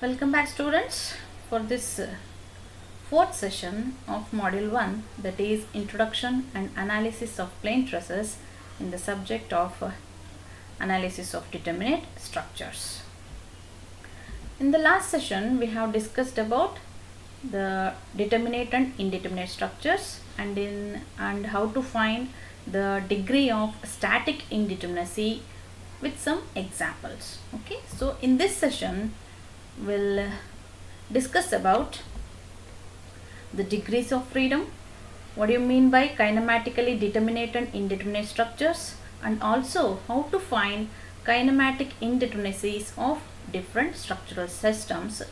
Welcome back, students, for this fourth session of Module 1, that is Introduction and Analysis of Plane Trusses in the subject of Analysis of Determinate Structures. In the last session, we have discussed about the determinate and indeterminate structures and how to find the degree of static indeterminacy with some examples. Okay, so in this session, we'll discuss about the degrees of freedom, what do you mean by kinematically determinate and indeterminate structures, and also how to find kinematic indeterminacies of different structural systems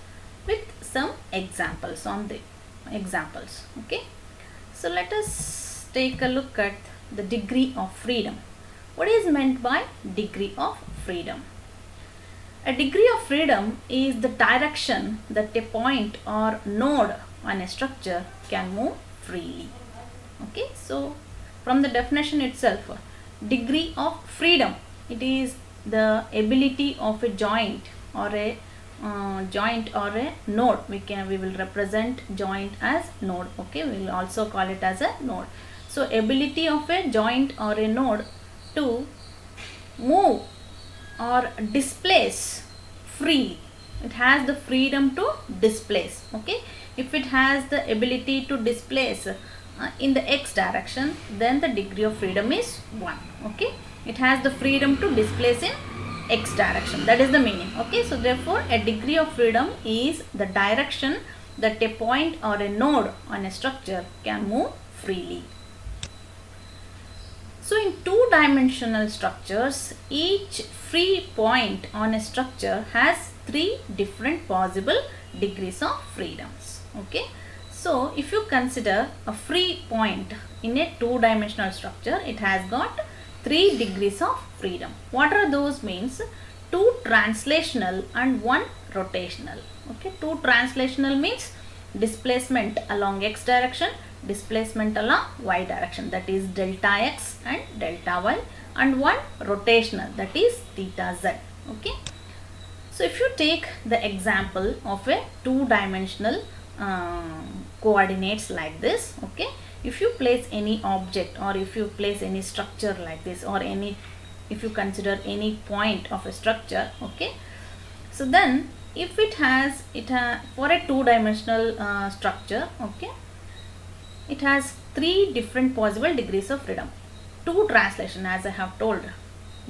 with some examples on the examples. Okay, so let us take a look at the degree of freedom. What is meant by degree of freedom? A degree of freedom is the direction that a point or node on a structure can move freely. Okay, so from the definition itself, degree of freedom, it is the ability of a joint or a node. We will represent joint as node. Okay, we will also call it as a node. So ability of a joint or a node to move or displace freely. It has the freedom to displace. Okay, if it has the ability to displace in the x direction, then the degree of freedom is 1. Okay, it has the freedom to displace in x direction, that is the meaning. Okay, so therefore a degree of freedom is the direction that a point or a node on a structure can move freely. So in two-dimensional structures, each free point on a structure has 3 different possible degrees of freedoms. Okay, so if you consider a free point in a two-dimensional structure, it has got 3 degrees of freedom. What are those? Means 2 translational and 1 rotational. Okay, 2 translational means displacement along x direction, displacement along y direction, that is delta x and delta y, and 1 rotational, that is theta z. Okay, so if you take the example of a two-dimensional coordinates like this, okay, if you place any object or if you place any structure like this, or if you consider any point of a structure, okay, so then if it has for a two-dimensional structure, okay, it has 3 different possible degrees of freedom. 2 translation, as I have told,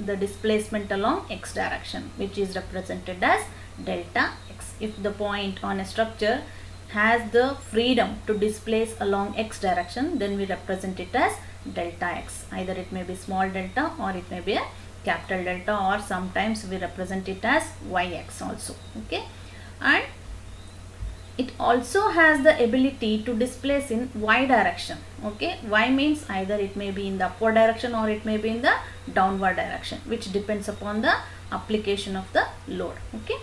the displacement along x direction, which is represented as delta x. If the point on a structure has the freedom to displace along x direction, then we represent it as delta x. Either it may be small delta or it may be a capital delta, or sometimes we represent it as yx also. Okay, and it also has the ability to displace in y direction. Okay, y means either it may be in the upward direction or it may be in the downward direction, which depends upon the application of the load. Okay,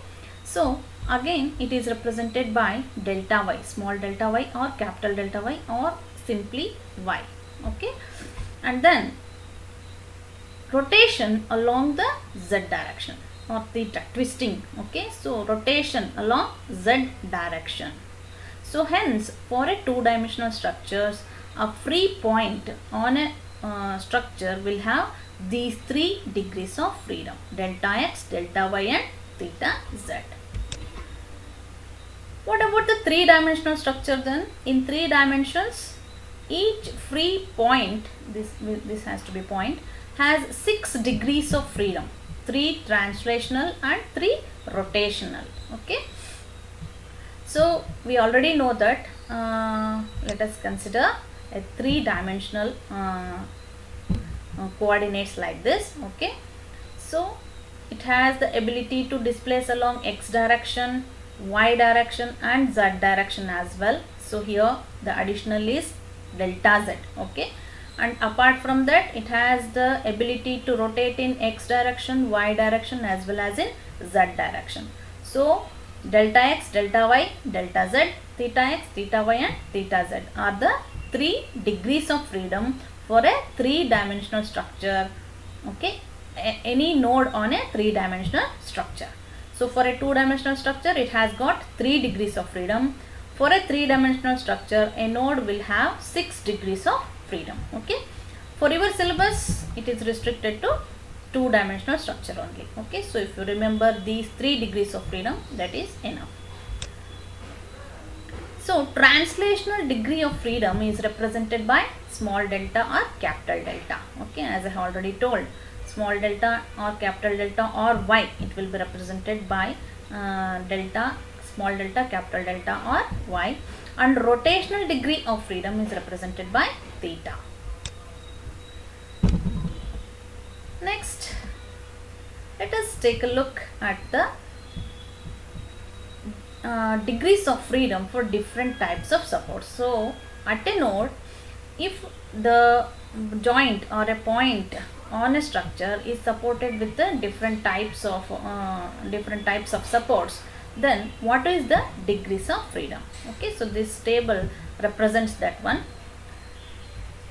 so again it is represented by delta y, small delta y or capital delta y, or simply y. Okay, and then rotation along the z direction, or theta, twisting. Okay, so rotation along z direction. So hence for a two-dimensional structures, a free point on a structure will have these 3 degrees of freedom: delta x, delta y and theta z. What about the 3-dimensional structure then? In 3 dimensions, each free point, this has to be point, has 6 degrees of freedom: 3 translational and 3 rotational. Okay, so we already know that. Let us consider a 3-dimensional coordinates like this. Okay, so it has the ability to displace along x direction, y direction and z direction as well. So here the additional is delta z. Okay, and apart from that, it has the ability to rotate in x direction, y direction as well as in z direction. So delta x, delta y, delta z, theta x, theta y and theta z are the 3 degrees of freedom for a 3-dimensional structure. Okay, any node on a 3-dimensional structure. So for a two-dimensional structure, it has got 3 degrees of freedom. For a three-dimensional structure, a node will have 6 degrees of freedom. Okay. For your syllabus, it is restricted to two-dimensional structure only. Okay. So if you remember these 3 degrees of freedom, that is enough. So translational degree of freedom is represented by small delta or capital delta. Okay, as I have already told, small delta or capital delta or y, it will be represented by delta, small delta, capital delta or y, and rotational degree of freedom is represented by theta. Next, let us take a look at the degrees of freedom for different types of support. So at a node, if the joint or a point on a structure is supported with the different types of supports, then what is the degrees of freedom? Okay, so this table represents that one.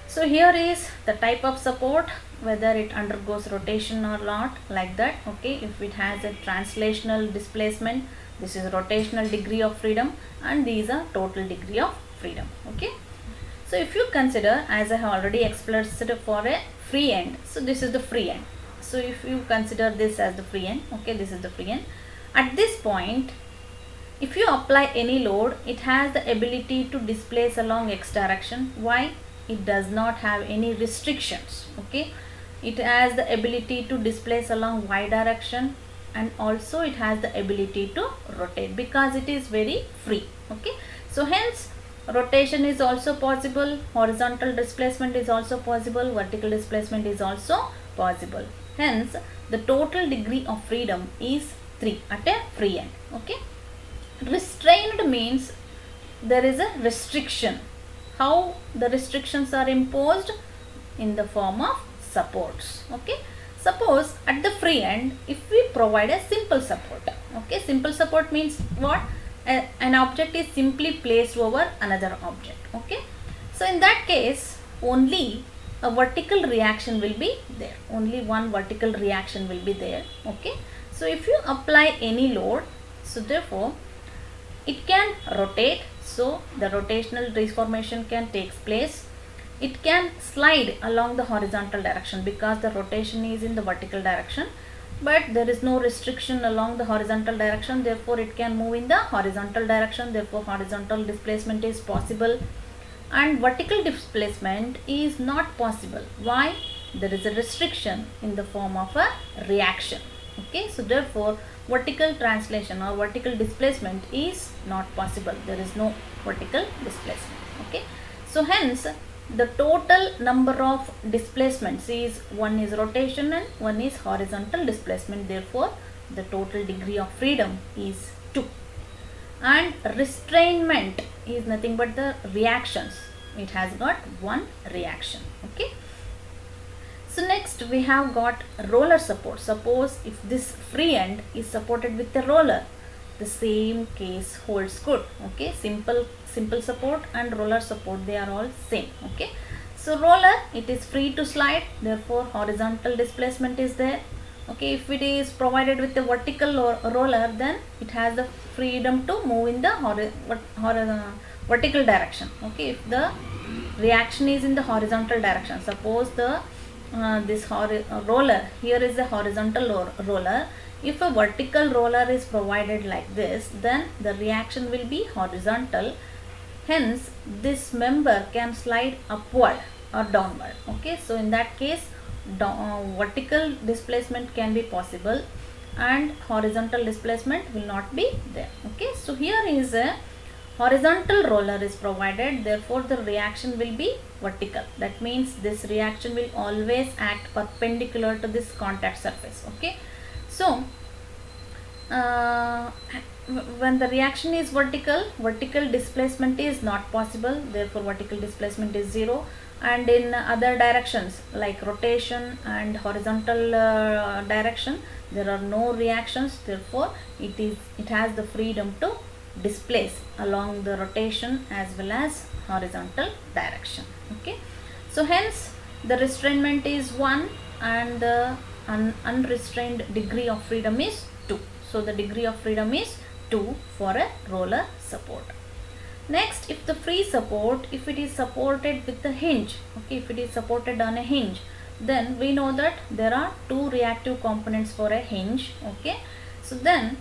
So here is the type of support, whether it undergoes rotation or not, like that. Okay, if it has a translational displacement, this is rotational degree of freedom, and these are total degree of freedom. Okay, so if you consider, as I have already explained for a free end, so this is the free end. So if you consider this as the free end, okay, this is the free end. At this point, if you apply any load, it has the ability to displace along x direction. Why? It does not have any restrictions. Okay, it has the ability to displace along y direction, and also it has the ability to rotate because it is very free. Okay, so hence rotation is also possible, horizontal displacement is also possible, vertical displacement is also possible. Hence the total degree of freedom is 3 at a free end. Okay, restrained means there is a restriction. How the restrictions are imposed? In the form of supports. Okay, suppose at the free end, if we provide a simple support, okay, simple support means what? An object is simply placed over another object. Okay, so in that case, only a vertical reaction will be there. Only one vertical reaction will be there. Okay, so if you apply any load, so therefore it can rotate. So the rotational deformation can take place. It can slide along the horizontal direction because the rotation is in the vertical direction, but there is no restriction along the horizontal direction, therefore it can move in the horizontal direction, therefore horizontal displacement is possible, and vertical displacement is not possible. Why? There is a restriction in the form of a reaction. Okay, so therefore vertical translation or vertical displacement is not possible. There is no vertical displacement. Okay, so hence the total number of displacements is, one is rotation and one is horizontal displacement, therefore the total degree of freedom is 2. And restrainment is nothing but the reactions. It has got one reaction. Okay, so next we have got roller support. Suppose if this free end is supported with a roller, the same case holds good. Okay, simple support and roller support, they are all same. Okay, so roller, it is free to slide, therefore horizontal displacement is there. Okay, if it is provided with a vertical roller, then it has the freedom to move in the vertical direction. Okay, if the reaction is in the horizontal direction, suppose the roller, here is a horizontal roller. If a vertical roller is provided like this, then the reaction will be horizontal. Hence, this member can slide upward or downward. Okay, so in that case, vertical displacement can be possible and horizontal displacement will not be there. Okay, so here is a horizontal roller is provided, therefore the reaction will be vertical. That means this reaction will always act perpendicular to this contact surface. Okay, so when the reaction is vertical displacement is not possible, therefore vertical displacement is 0. And in other directions like rotation and horizontal direction, there are no reactions, therefore it has the freedom to displace along the rotation as well as horizontal direction. Okay, so hence the restrainment is 1 and the unrestrained degree of freedom is 2. So the degree of freedom is 2 for a roller support. Next, if the free support, if it is supported with a hinge, okay, if it is supported on a hinge, then we know that there are two reactive components for a hinge, okay. So then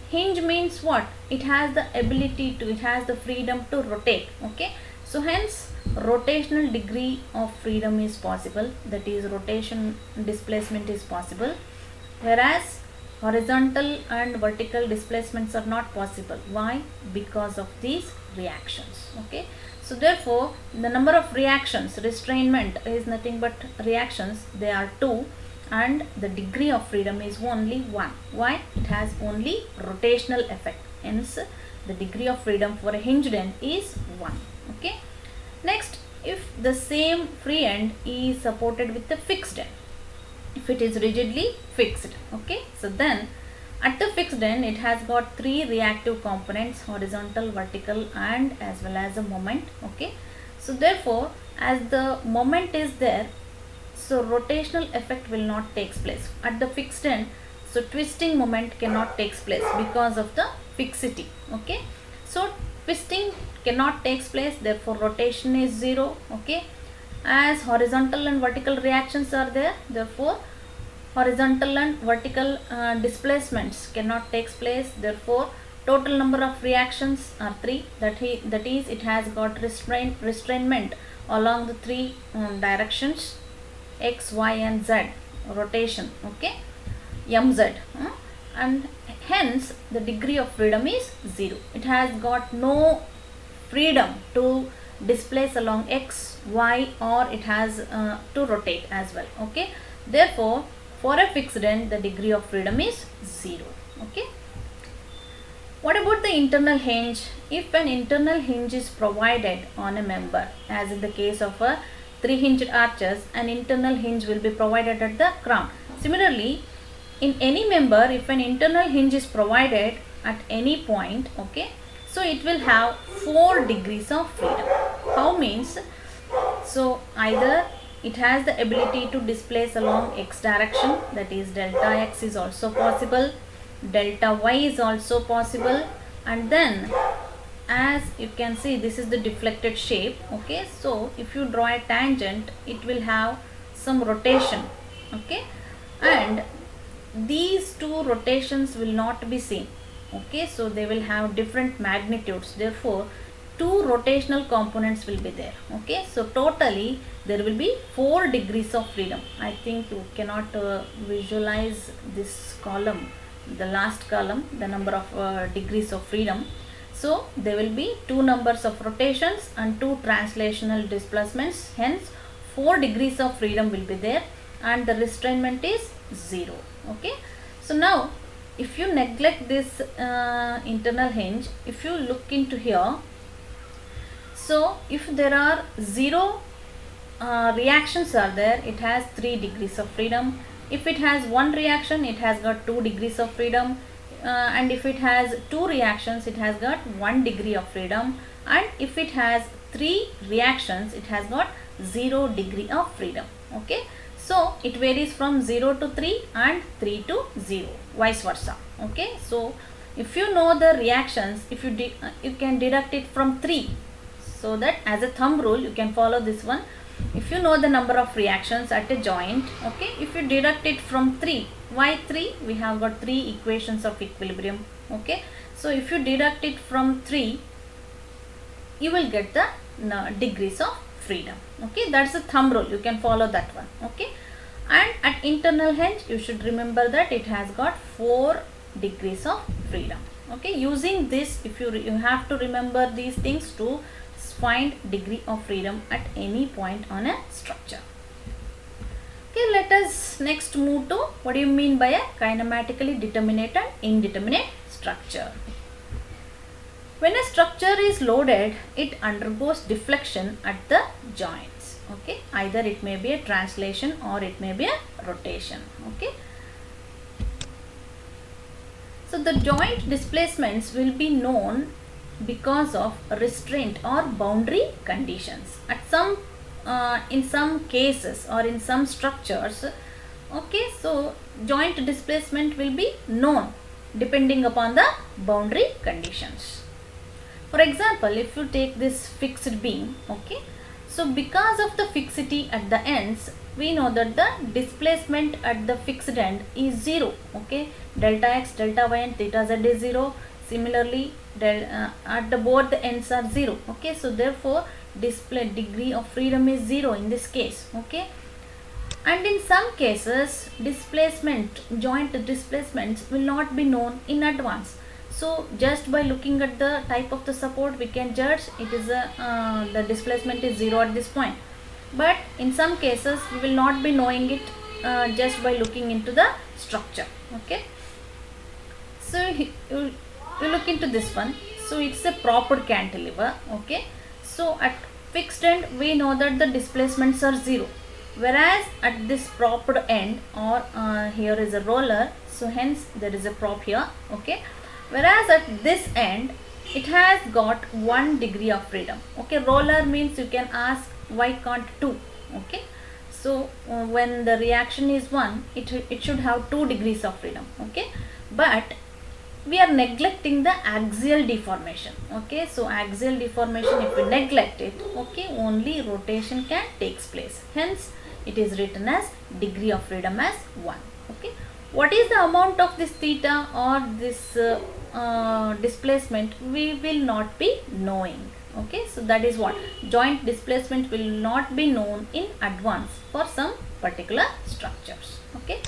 hinge means what? It has the ability to, it has the freedom to rotate, okay. So hence rotational degree of freedom is possible, that is rotation displacement is possible, whereas horizontal and vertical displacements are not possible. Why? Because of these reactions, okay. So therefore the number of reactions, restrainment is nothing but reactions, they are 2, and the degree of freedom is only 1. Why? It has only rotational effect, hence the degree of freedom for a hinged end is 1, okay. Next, if the same free end is supported with a fixed end, if it is rigidly fixed, okay, so then at the fixed end it has got 3 reactive components, horizontal, vertical, and as well as a moment, okay. So therefore as the moment is there, so rotational effect will not take place at the fixed end, so twisting moment cannot take place because of the fixity, okay. So twisting cannot take place, therefore rotation is 0, okay. As horizontal and vertical reactions are there, therefore horizontal and vertical displacements cannot take place, therefore total number of reactions are 3, that is it has got restrainment along the 3 directions, x, y and z rotation, okay, mz, and hence the degree of freedom is 0. It has got no freedom to displace along x, y, or it has to rotate as well, okay. Therefore for a fixed end the degree of freedom is 0, okay. What about the internal hinge? If an internal hinge is provided on a member, as in the case of a 3 hinged arches, an internal hinge will be provided at the crown. Similarly, in any member, if an internal hinge is provided at any point, okay, so it will have 4 degrees of freedom. How means? So either it has the ability to displace along x direction, that is delta x is also possible, delta y is also possible, and then as you can see this is the deflected shape, okay. So if you draw a tangent it will have some rotation, okay, and these 2 rotations will not be seen, okay. So they will have different magnitudes, therefore 2 rotational components will be there, okay. So totally there will be 4 degrees of freedom. I think you cannot visualize this column, the last column, the number of degrees of freedom. So there will be 2 numbers of rotations and 2 translational displacements, hence 4 degrees of freedom will be there, and the restrainment is 0, okay. So now if you neglect this internal hinge, if you look into here, so if there are 0 reactions are there, it has 3 degrees of freedom. If it has 1 reaction, it has got 2 degrees of freedom, and if it has 2 reactions, it has got 1 degree of freedom, and if it has 3 reactions, it has got 0 degree of freedom, okay. So it varies from 0 to 3 and 3 to 0, vice versa, okay. So if you know the reactions, if you you can deduct it from 3, so that as a thumb rule you can follow this one. If you know the number of reactions at a joint, okay, if you deduct it from 3, why 3? We have got 3 equations of equilibrium, okay. So if you deduct it from 3, you will get the degrees of freedom, okay. That's the thumb rule, you can follow that one, okay. And at internal hinge you should remember that it has got 4 degrees of freedom, okay. Using this, if you have to remember these things to find degree of freedom at any point on a structure. Okay, let us next move to what do you mean by a kinematically determinate and indeterminate structure. When a structure is loaded, it undergoes deflection at the joints, okay. Either it may be a translation or it may be a rotation, okay. So the joint displacements will be known because of restraint or boundary conditions. At some in some cases or in some structures, okay, so joint displacement will be known depending upon the boundary conditions. For example, if you take this fixed beam, okay, so because of the fixity at the ends, we know that the displacement at the fixed end is 0, okay, delta x, delta y and theta z is 0. Similarly, at the both the ends are 0, okay, so therefore degree of freedom is 0 in this case, okay. And in some cases, joint displacements will not be known in advance. So just by looking at the type of the support, we can judge it is the displacement is 0 at this point. But in some cases, we will not be knowing it just by looking into the structure, okay. So you look into this one. So it's a proper cantilever, okay. So at fixed end, we know that the displacements are 0. Whereas at this propped end, or here is a roller, so hence there is a prop here, okay. Whereas at this end, it has got 1 degree of freedom, okay. Roller means you can ask why can't 2, okay. So when the reaction is 1, it should have 2 degrees of freedom, okay. But we are neglecting the axial deformation, okay. So axial deformation, if we neglect it, okay, only rotation can takes place. Hence it is written as degree of freedom as 1, okay. What is the amount of this theta or this displacement, we will not be knowing, okay. So that is what joint displacement will not be known in advance for some particular structures, okay.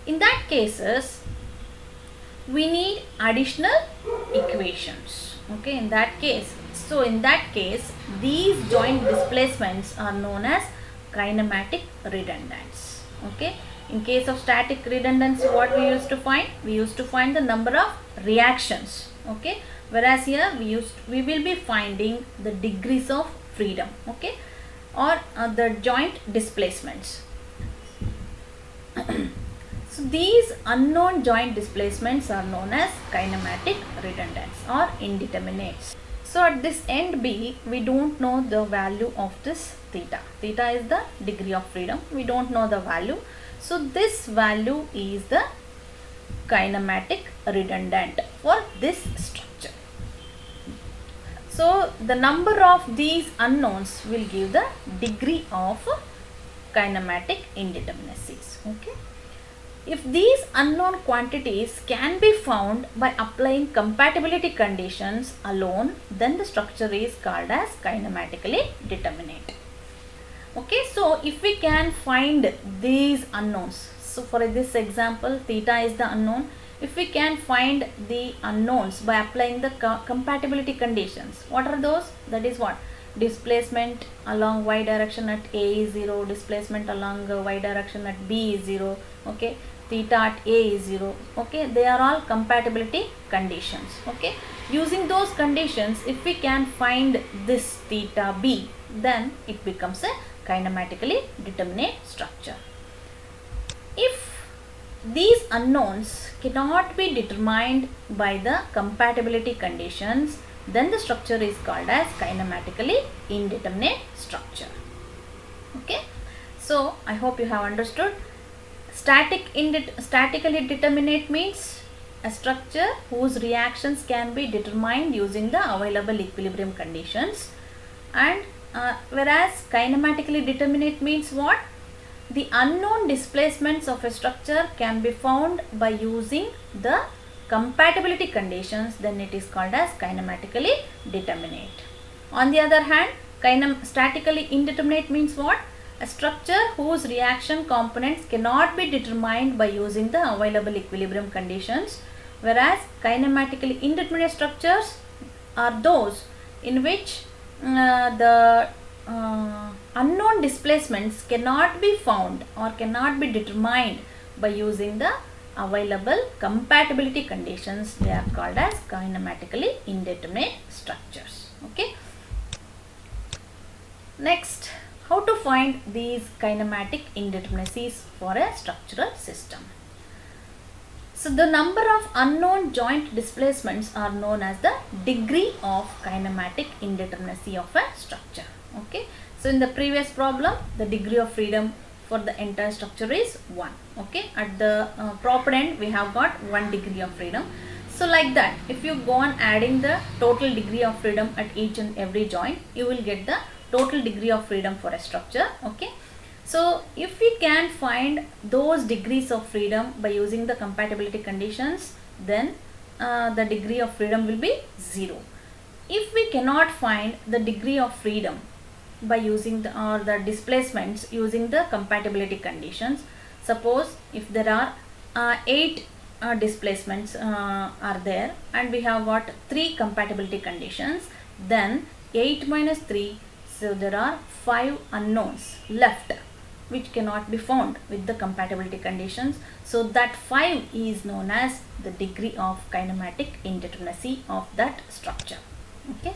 In that cases, we need additional equations, okay, in that case. So in that case, these joint displacements are known as kinematic redundance, okay. In case of static redundancy, what we used to find? We used to find the number of reactions, okay. Whereas here we will be finding the degrees of freedom, okay, or the joint displacements. So these unknown joint displacements are known as kinematic redundance or indeterminates. So at this end B, we don't know the value of this theta. Theta is the degree of freedom. We don't know the value. So this value is the kinematic redundant for this structure. So the number of these unknowns will give the degree of kinematic indeterminacies, okay. If these unknown quantities can be found by applying compatibility conditions alone, then the structure is called as kinematically determinate. Okay, so if we can find these unknowns, so for this example, theta is the unknown. If we can find the unknowns by applying the compatibility conditions, what are those? That is what? Displacement along y direction at A is 0, displacement along y direction at B is 0, okay, theta at A is 0, okay, they are all compatibility conditions, okay. Using those conditions, if we can find this theta B, then it becomes a kinematically determinate structure. If these unknowns cannot be determined by the compatibility conditions, then the structure is called as kinematically indeterminate structure, okay. So I hope you have understood. Statically determinate means a structure whose reactions can be determined using the available equilibrium conditions, and whereas kinematically determinate means what? The unknown displacements of a structure can be found by using the compatibility conditions, then it is called as kinematically determinate. On the other hand, statically indeterminate means what? A structure whose reaction components cannot be determined by using the available equilibrium conditions, whereas kinematically indeterminate structures are those in which the unknown displacements cannot be found or cannot be determined by using the available compatibility conditions. They are called as kinematically indeterminate structures, okay. Next, how to find these kinematic indeterminacies for a structural system. So the number of unknown joint displacements are known as the degree of kinematic indeterminacy of a structure, okay. So in the previous problem, the degree of freedom for the entire structure is 1, okay. At the proper end, we have got 1 degree of freedom. So like that, if you go on adding the total degree of freedom at each and every joint, you will get the total degree of freedom for a structure. Okay. So if we can find those degrees of freedom by using the compatibility conditions, then the degree of freedom will be 0. If we cannot find the degree of freedom by using the displacements using the compatibility conditions, suppose if there are 8 displacements are there and we have got 3 compatibility conditions, then 8 minus 3, so there are 5 unknowns left which cannot be found with the compatibility conditions. So that 5 is known as the degree of kinematic indeterminacy of that structure. Okay.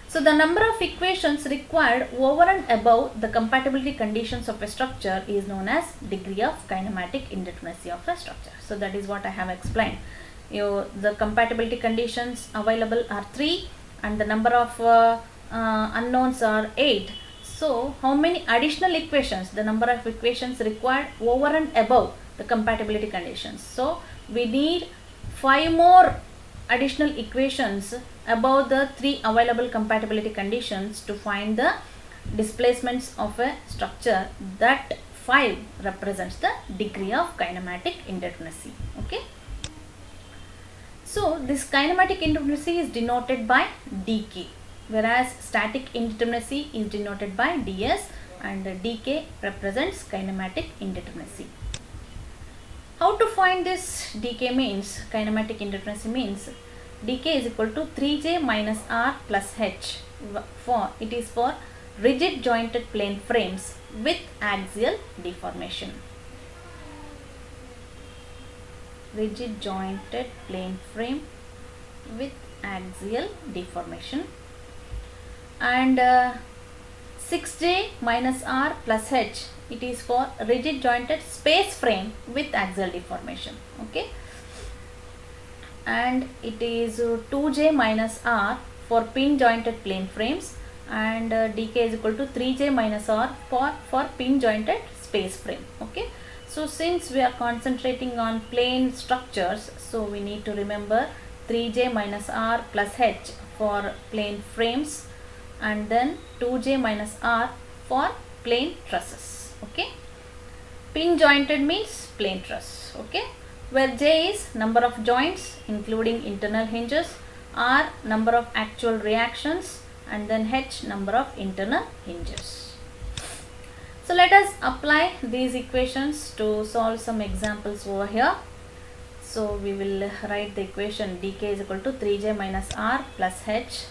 So the number of equations required over and above the compatibility conditions of a structure is known as degree of kinematic indeterminacy of a structure. So that is what I have explained. The compatibility conditions available are 3 and the number of unknowns are 8. So how many additional equations, the number of equations required over and above the compatibility conditions? So we need 5 more additional equations above the 3 available compatibility conditions to find the displacements of a structure. That 5 represents the degree of kinematic indeterminacy. Okay. So this kinematic indeterminacy is denoted by dk, whereas static indeterminacy is denoted by ds, and dk represents kinematic indeterminacy. How to find this dk means, kinematic indeterminacy means, dk is equal to 3j minus r plus h. It is for rigid jointed plane frames with axial deformation. Rigid jointed plane frame with axial deformation. And 6j minus r plus h, it is for rigid jointed space frame with axial deformation. Okay. And it is 2j minus r for pin jointed plane frames, and dk is equal to 3j minus r for pin jointed space frame. Okay. So since we are concentrating on plane structures, so we need to remember 3j minus r plus h for plane frames, and then 2j minus r for plane trusses. Okay. Pin jointed means plane truss. Okay. Where j is number of joints including internal hinges, r number of actual reactions, and then h number of internal hinges. So let us apply these equations to solve some examples over here. So we will write the equation dk is equal to 3j minus r plus h.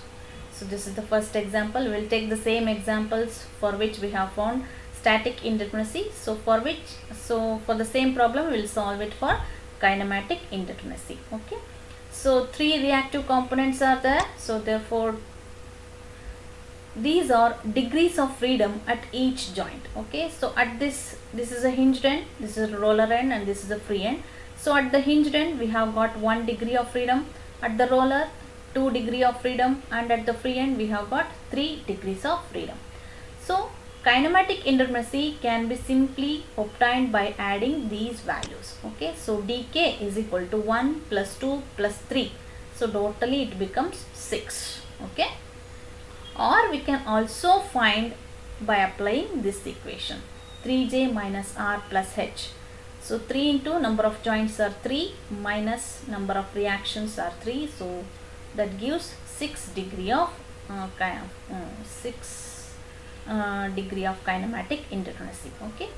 So this is the first example. We will take the same examples for which we have found static indeterminacy. So for the same problem we will solve it for kinematic indeterminacy. Okay. So 3 reactive components are there. So therefore these are degrees of freedom at each joint. Okay. So at this is a hinged end, this is a roller end, and this is a free end. So at the hinged end we have got 1 degree of freedom, at the roller 2 degree of freedom, and at the free end we have got 3 degrees of freedom. So kinematic indeterminacy can be simply obtained by adding these values. Okay. So dk is equal to 1 plus 2 plus 3. So totally it becomes 6. Okay. Or we can also find by applying this equation 3j minus r plus h. So 3 into number of joints are 3 minus number of reactions are 3. So that gives 6 degree of degree of kinematic indeterminacy. Okay.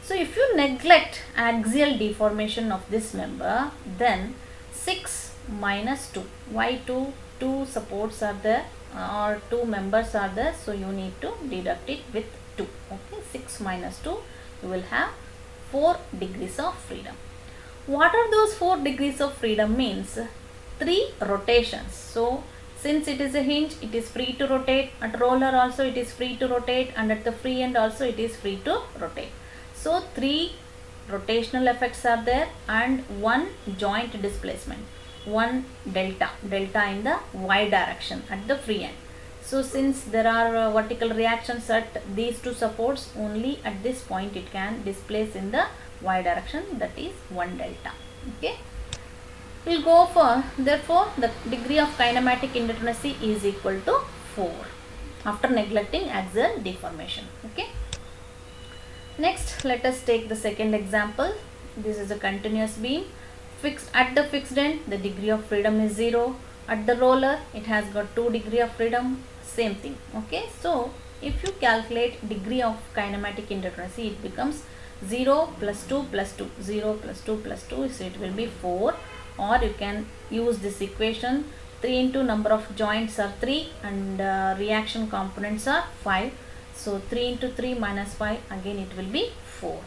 So if you neglect axial deformation of this member, then 6 minus 2, why 2? 2 supports are there or 2 members are there, so you need to deduct it with 2. Okay. 6 minus 2, you will have 4 degrees of freedom. What are those 4 degrees of freedom means? 3 rotations. So since it is a hinge, it is free to rotate. At roller also it is free to rotate, and at the free end also it is free to rotate. So 3 rotational effects are there, and 1 joint displacement, 1 delta in the y direction at the free end. So since there are vertical reactions at these 2 supports, only at this point it can displace in the y direction, that is 1 delta. Okay. We'll go for, therefore the degree of kinematic indeterminacy is equal to 4 after neglecting axial deformation. Okay. Next, let us take the second example. This is a continuous beam. At the fixed end, the degree of freedom is 0. At the roller, it has got 2 degree of freedom. Same thing. Okay. So, if you calculate degree of kinematic indeterminacy, it becomes 0 plus 2 plus 2. 0 plus 2 plus 2, so it will be 4. Or you can use this equation, 3 into number of joints are 3 and reaction components are 5. So 3 into 3 minus 5, again it will be 4.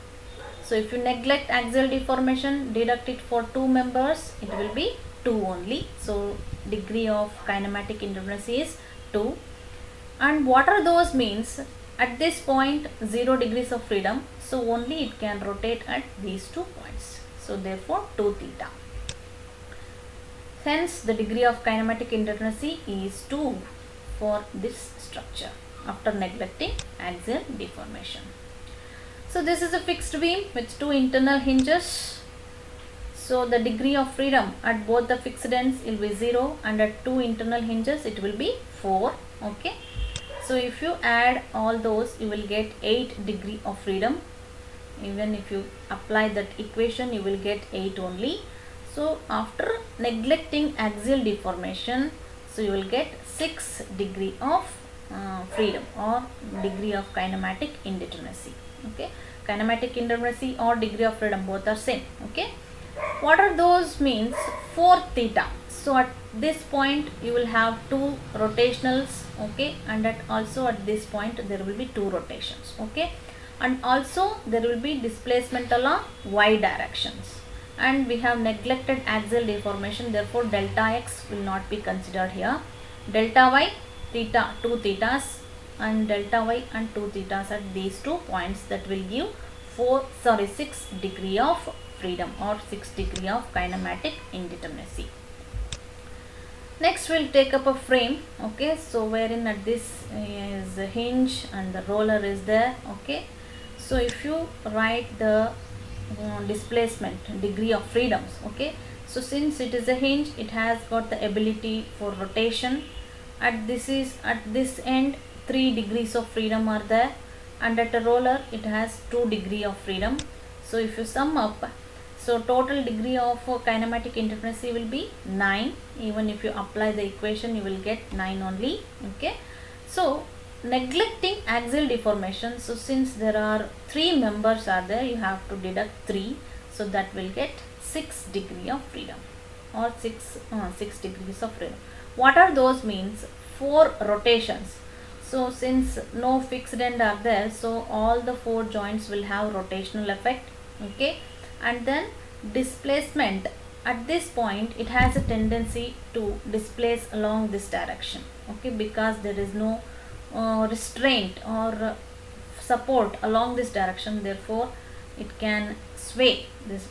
So if you neglect axial deformation, deduct it for 2 members, it will be 2 only. So degree of kinematic indeterminacy is 2. And what are those means? At this point 0 degrees of freedom, so only it can rotate at these 2 points. So therefore 2 theta. Hence the degree of kinematic indeterminacy is 2 for this structure after neglecting axial deformation. So this is a fixed beam with 2 internal hinges. So the degree of freedom at both the fixed ends will be 0 and at 2 internal hinges it will be 4. Okay. So if you add all those, you will get 8 degree of freedom. Even if you apply that equation, you will get 8 only. So after neglecting axial deformation, so you will get 6 degree of freedom or degree of kinematic indeterminacy. Okay, kinematic indeterminacy or degree of freedom, both are same. Okay, what are those means? 4 theta. So at this point you will have 2 rotationals. Okay, and also at this point there will be 2 rotations. Okay, and also there will be displacement along y directions. And we have neglected axial deformation, therefore delta x will not be considered here. Delta y, theta, 2 thetas, and delta y and 2 thetas at these 2 points, that will give 6 degree of freedom or 6 degree of kinematic indeterminacy. Next we'll take up a frame. Okay, so wherein at this is a hinge and the roller is there. Okay, so if you write the displacement degree of freedoms, okay, so since it is a hinge, it has got the ability for rotation. At this end 3 degrees of freedom are there, and at a roller it has 2 degree of freedom. So if you sum up, so total degree of kinematic indeterminacy will be 9. Even if you apply the equation, you will get 9 only. Okay, so neglecting axial deformation, so since there are 3 members are there, you have to deduct 3, so that will get 6 degree of freedom or 6 degrees of freedom. What are those means? 4 rotations. So since no fixed end are there, so all the 4 joints will have rotational effect. Okay, and then displacement at this point, it has a tendency to displace along this direction. Okay, because there is no restraint or support along this direction, therefore it can sway.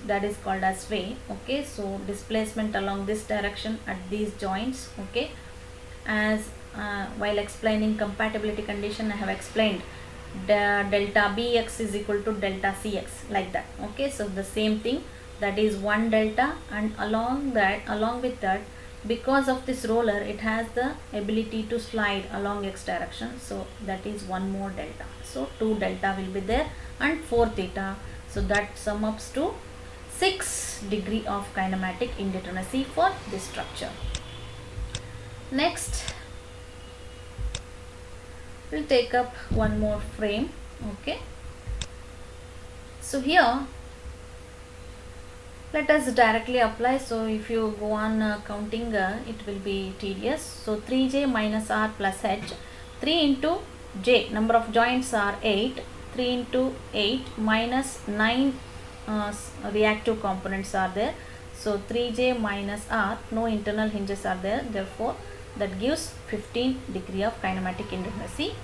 That is called as sway. Okay, so displacement along this direction at these joints. Okay, as while explaining compatibility condition, I have explained the delta bx is equal to delta cx, like that. Okay, so the same thing, that is 1 delta, and along with that, because of this roller, it has the ability to slide along x direction, so that is 1 more delta. So 2 delta will be there and 4 theta, so that sum ups to 6 degree of kinematic indeterminacy for this structure. Next we'll take up one more frame. Okay, so here let us directly apply. So if you go on counting, it will be tedious. So 3j minus r plus h, 3 into j, number of joints are 8, 3 into 8 minus 9 reactive components are there. So 3j minus r, no internal hinges are there, therefore that gives 15 degree of kinematic indeterminacy.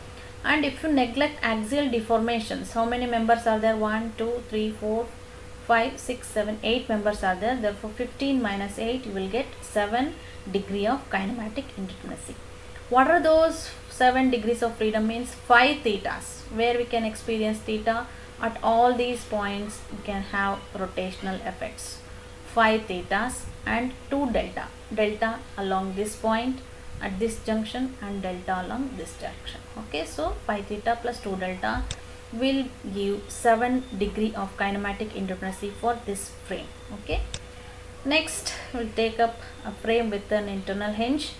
And if you neglect axial deformations, how many members are there? 1, 2, 3, 4, 5, 6, 7, 8 members are there, therefore 15 minus 8, you will get 7 degree of kinematic indeterminacy. What are those 7 degrees of freedom? Means 5 thetas, where we can experience theta at all these points. You can have rotational effects. 5 thetas and 2 delta. Delta along this point at this junction and delta along this junction. Okay, so 5 theta plus 2 delta will give 7 degree of kinematic indeterminacy for this frame. Okay, next we'll take up a frame with an internal hinge.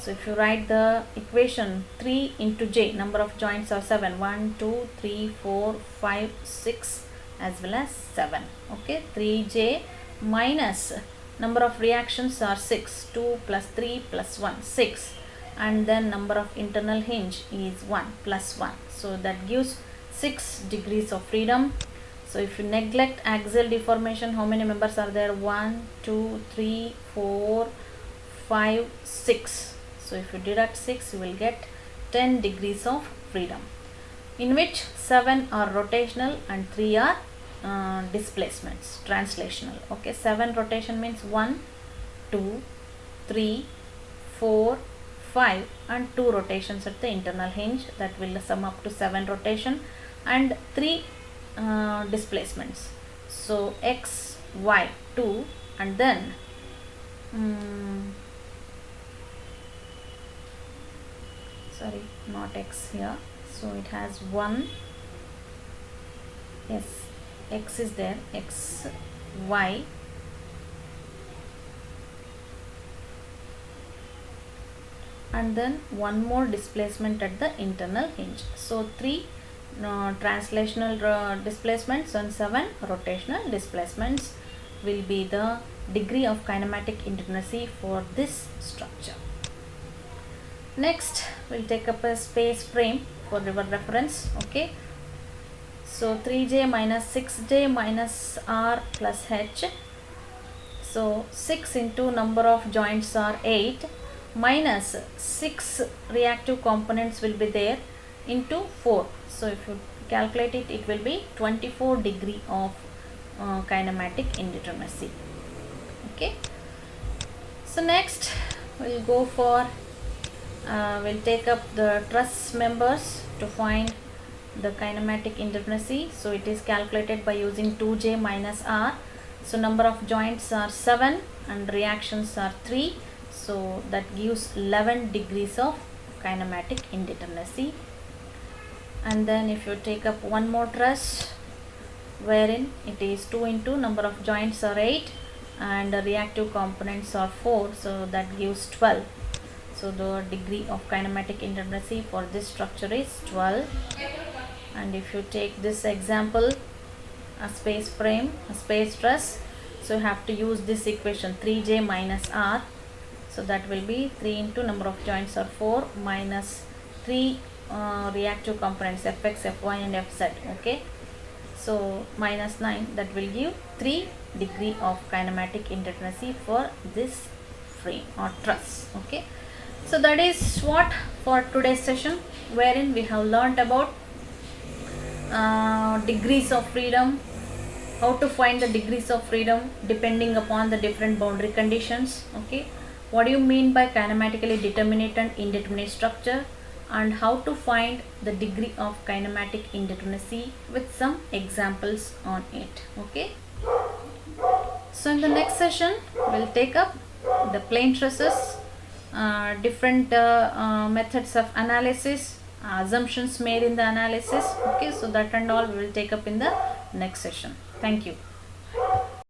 So if you write the equation 3 into j, number of joints are 7, 1 2 3 4 5 6 as well as 7. Okay, 3j minus number of reactions are 6, 2 plus 3 plus 1, 6, and then number of internal hinge is 1 plus 1, so that gives 6 degrees of freedom. So if you neglect axial deformation, how many members are there? 1 2 3 4 5 6. So if you deduct 6, you will get 10 degrees of freedom, in which 7 are rotational and 3 are displacements, translational. Okay, 7 rotation means 1 2 3 4 5 and 2 rotations at the internal hinge, that will sum up to 7 rotation, and 3 displacements. So x y 2, and then sorry, not x here, so it has 1, yes, x is there, x y, and then one more displacement at the internal hinge. So 3 translational displacements and 7 rotational displacements will be the degree of kinematic indeterminacy for this structure. Next we'll take up a space frame for your reference. Okay, so 3j minus 6j minus r plus h. So 6 into number of joints are 8 minus 6 reactive components will be there into 4. So if you calculate it, it will be 24 degree of kinematic indeterminacy. Okay, so next we'll go for we'll take up the truss members to find the kinematic indeterminacy. So it is calculated by using 2j minus r. So number of joints are 7 and reactions are 3, so that gives 11 degrees of kinematic indeterminacy. And then if you take up one more truss, wherein it is 2 into number of joints are 8 and the reactive components are 4, so that gives 12. So the degree of kinematic indeterminacy for this structure is 12. And if you take this example, a space frame, a space truss, so you have to use this equation 3j minus r. So that will be 3 into number of joints are 4 minus 3 reactive components fx, fy and fz. Okay, so minus 9, that will give 3 degree of kinematic indeterminacy for this frame or truss. Okay, so that is what for today's session, wherein we have learnt about degrees of freedom, how to find the degrees of freedom depending upon the different boundary conditions. Okay, what do you mean by kinematically determinate and indeterminate structure, and how to find the degree of kinematic indeterminacy with some examples on it. Okay, so in the next session we'll take up the plane trusses, different methods of analysis, assumptions made in the analysis. Okay, so that and all we will take up in the next session. Thank you.